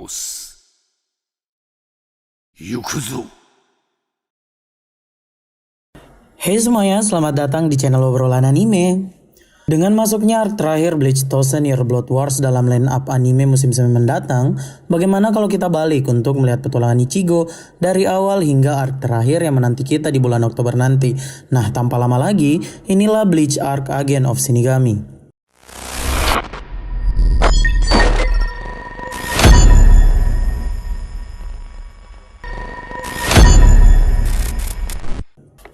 す。行くぞ。Hey semuanya, selamat datang di channel obrolan anime. Dengan masuknya arc terakhir Bleach Thousand Year Blood Wars dalam line up anime musim semi mendatang, bagaimana kalau kita balik untuk melihat petualangan Ichigo dari awal hingga arc terakhir yang menanti kita di bulan Oktober nanti. Nah, tanpa lama lagi, inilah Bleach Arc Agent of Shinigami.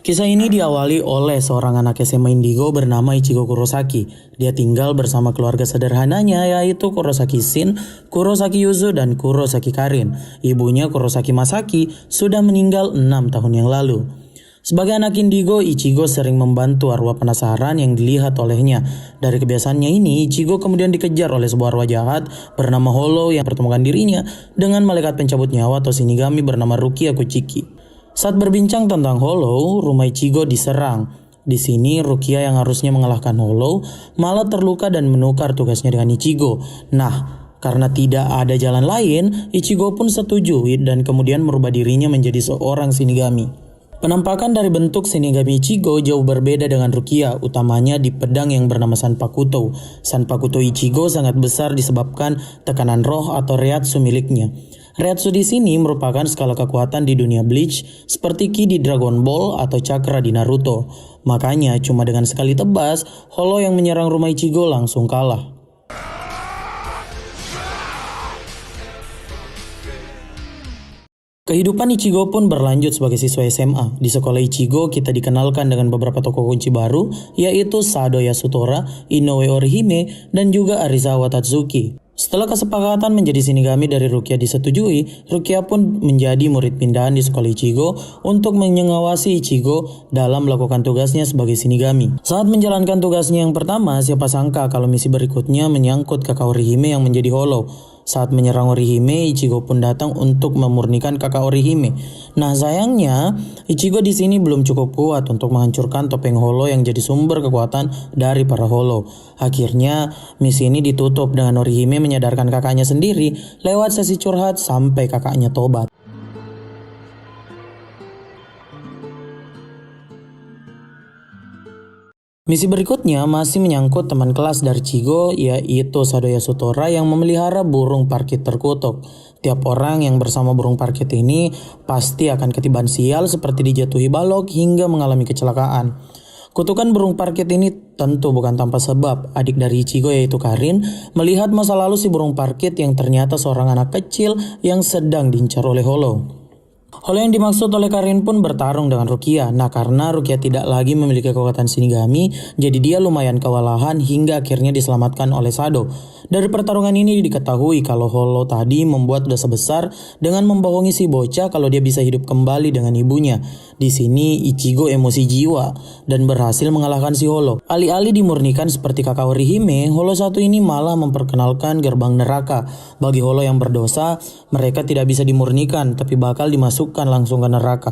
Kisah ini diawali oleh seorang anak SMA indigo bernama Ichigo Kurosaki. Dia tinggal bersama keluarga sederhananya yaitu Kurosaki Shin, Kurosaki Yuzu, dan Kurosaki Karin. Ibunya Kurosaki Masaki sudah meninggal 6 tahun yang lalu. Sebagai anak indigo, Ichigo sering membantu arwah penasaran yang dilihat olehnya. Dari kebiasaannya ini, Ichigo kemudian dikejar oleh sebuah arwah jahat bernama Hollow yang pertemukan dirinya dengan malaikat pencabut nyawa atau Shinigami bernama Rukia Kuchiki. Saat berbincang tentang Hollow, rumah Ichigo diserang. Di sini Rukia yang harusnya mengalahkan Hollow malah terluka dan menukar tugasnya dengan Ichigo. Nah, karena tidak ada jalan lain, Ichigo pun setuju dan kemudian merubah dirinya menjadi seorang Shinigami. Penampakan dari bentuk Shinigami Ichigo jauh berbeda dengan Rukia, utamanya di pedang yang bernama Sanpakuto. Sanpakuto Ichigo sangat besar disebabkan tekanan roh atau Reiatsu miliknya. Reiatsu di sini merupakan skala kekuatan di dunia Bleach seperti Ki di Dragon Ball atau Chakra di Naruto. Makanya cuma dengan sekali tebas, Hollow yang menyerang rumah Ichigo langsung kalah. Kehidupan Ichigo pun berlanjut sebagai siswa SMA. Di sekolah Ichigo kita dikenalkan dengan beberapa tokoh kunci baru, yaitu Sado Yasutora, Inoue Orihime, dan juga Arizawa Tatsuki. Setelah kesepakatan menjadi Shinigami dari Rukia disetujui, Rukia pun menjadi murid pindahan di sekolah Ichigo untuk mengawasi Ichigo dalam melakukan tugasnya sebagai Shinigami. Saat menjalankan tugasnya yang pertama, siapa sangka kalau misi berikutnya menyangkut kakak Orihime yang menjadi Hollow. Saat menyerang Orihime, Ichigo pun datang untuk memurnikan kakak Orihime. Nah, sayangnya Ichigo di sini belum cukup kuat untuk menghancurkan topeng Hollow yang jadi sumber kekuatan dari para Hollow. Akhirnya, misi ini ditutup dengan Orihime menyadarkan kakaknya sendiri lewat sesi curhat sampai kakaknya tobat. Misi berikutnya masih menyangkut teman kelas dari Ichigo, yaitu Sado Yasutora yang memelihara burung parkit terkutuk. Tiap orang yang bersama burung parkit ini pasti akan ketiban sial seperti dijatuhi balok hingga mengalami kecelakaan. Kutukan burung parkit ini tentu bukan tanpa sebab. Adik dari Ichigo yaitu Karin melihat masa lalu si burung parkit yang ternyata seorang anak kecil yang sedang diincar oleh Hollow. Hollow yang dimaksud oleh Karin pun bertarung dengan Rukia. Nah, karena Rukia tidak lagi memiliki kekuatan Shinigami, jadi dia lumayan kewalahan hingga akhirnya diselamatkan oleh Sado. Dari pertarungan ini diketahui kalau Hollow tadi membuat dosa besar dengan membohongi si bocah kalau dia bisa hidup kembali dengan ibunya. Di sini Ichigo emosi jiwa dan berhasil mengalahkan si Hollow. Alih-alih dimurnikan seperti kakak Orihime, Hollow satu ini malah memperkenalkan gerbang neraka. Bagi Hollow yang berdosa, mereka tidak bisa dimurnikan tapi bakal dimasukkan langsung ke neraka.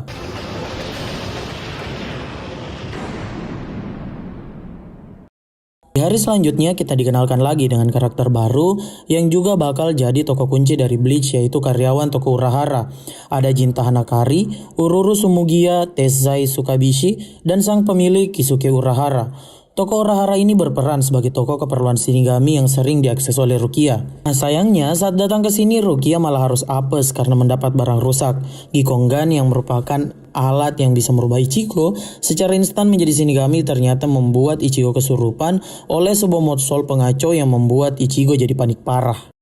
Di hari selanjutnya kita dikenalkan lagi dengan karakter baru yang juga bakal jadi tokoh kunci dari Bleach, yaitu karyawan toko Urahara. Ada Jinta Hanakari, Ururu Sumugia, Tezai Tsukabishi, dan sang pemilik Kisuke Urahara. Tokoh Urahara ini berperan sebagai tokoh keperluan Shinigami yang sering diakses oleh Rukia. Nah, sayangnya saat datang ke sini Rukia malah harus apes karena mendapat barang rusak. Gikongan yang merupakan alat yang bisa merubah Ichigo secara instan menjadi Shinigami ternyata membuat Ichigo kesurupan oleh sebuah mod soul pengacau yang membuat Ichigo jadi panik parah.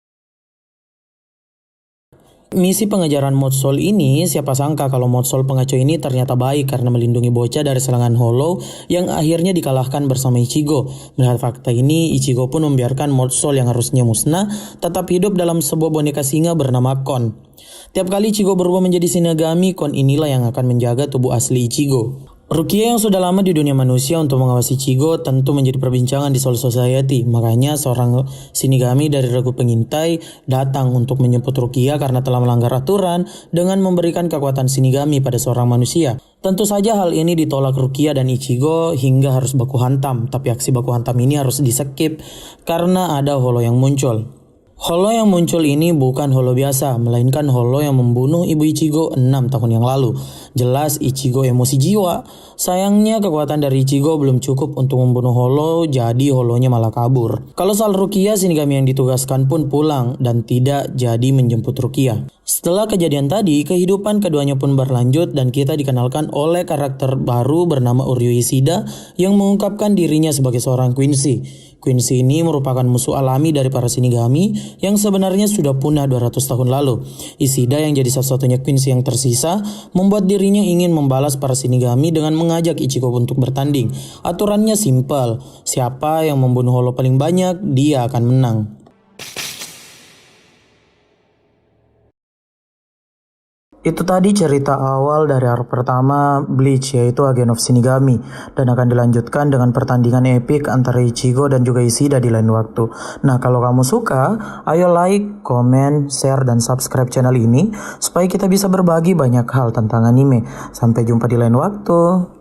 Misi pengejaran mod soul ini, siapa sangka kalau mod soul pengacau ini ternyata baik karena melindungi bocah dari serangan Hollow yang akhirnya dikalahkan bersama Ichigo. Melihat fakta ini, Ichigo pun membiarkan mod soul yang harusnya musnah tetap hidup dalam sebuah boneka singa bernama Kon. Tiap kali Ichigo berubah menjadi Shinigami, Kon inilah yang akan menjaga tubuh asli Ichigo. Rukia yang sudah lama di dunia manusia untuk mengawasi Ichigo tentu menjadi perbincangan di Soul Society. Makanya seorang Shinigami dari regu pengintai datang untuk menjemput Rukia karena telah melanggar aturan dengan memberikan kekuatan Shinigami pada seorang manusia. Tentu saja hal ini ditolak Rukia dan Ichigo hingga harus baku hantam. Tapi aksi baku hantam ini harus di-skip karena ada Hollow yang muncul. Holo yang muncul ini bukan Holo biasa, melainkan Holo yang membunuh Ibu Ichigo 6 tahun yang lalu. Jelas Ichigo emosi jiwa. Sayangnya kekuatan dari Ichigo belum cukup untuk membunuh Holo, jadi Holonya malah kabur. Kalau soal Rukia, Shinigami yang ditugaskan pun pulang dan tidak jadi menjemput Rukia. Setelah kejadian tadi, kehidupan keduanya pun berlanjut dan kita dikenalkan oleh karakter baru bernama Uryu Ishida yang mengungkapkan dirinya sebagai seorang Quincy. Quincy ini merupakan musuh alami dari para Shinigami yang sebenarnya sudah punah 200 tahun lalu. Ishida yang jadi satu-satunya Quincy yang tersisa membuat dirinya ingin membalas para Shinigami dengan mengajak Ichigo untuk bertanding. Aturannya simpel, siapa yang membunuh Holo paling banyak, dia akan menang. Itu tadi cerita awal dari arc pertama Bleach, yaitu Again of Shinigami, dan akan dilanjutkan dengan pertandingan epik antara Ichigo dan juga Ishida di lain waktu. Nah, kalau kamu suka, ayo like, komen, share, dan subscribe channel ini supaya kita bisa berbagi banyak hal tentang anime. Sampai jumpa di lain waktu.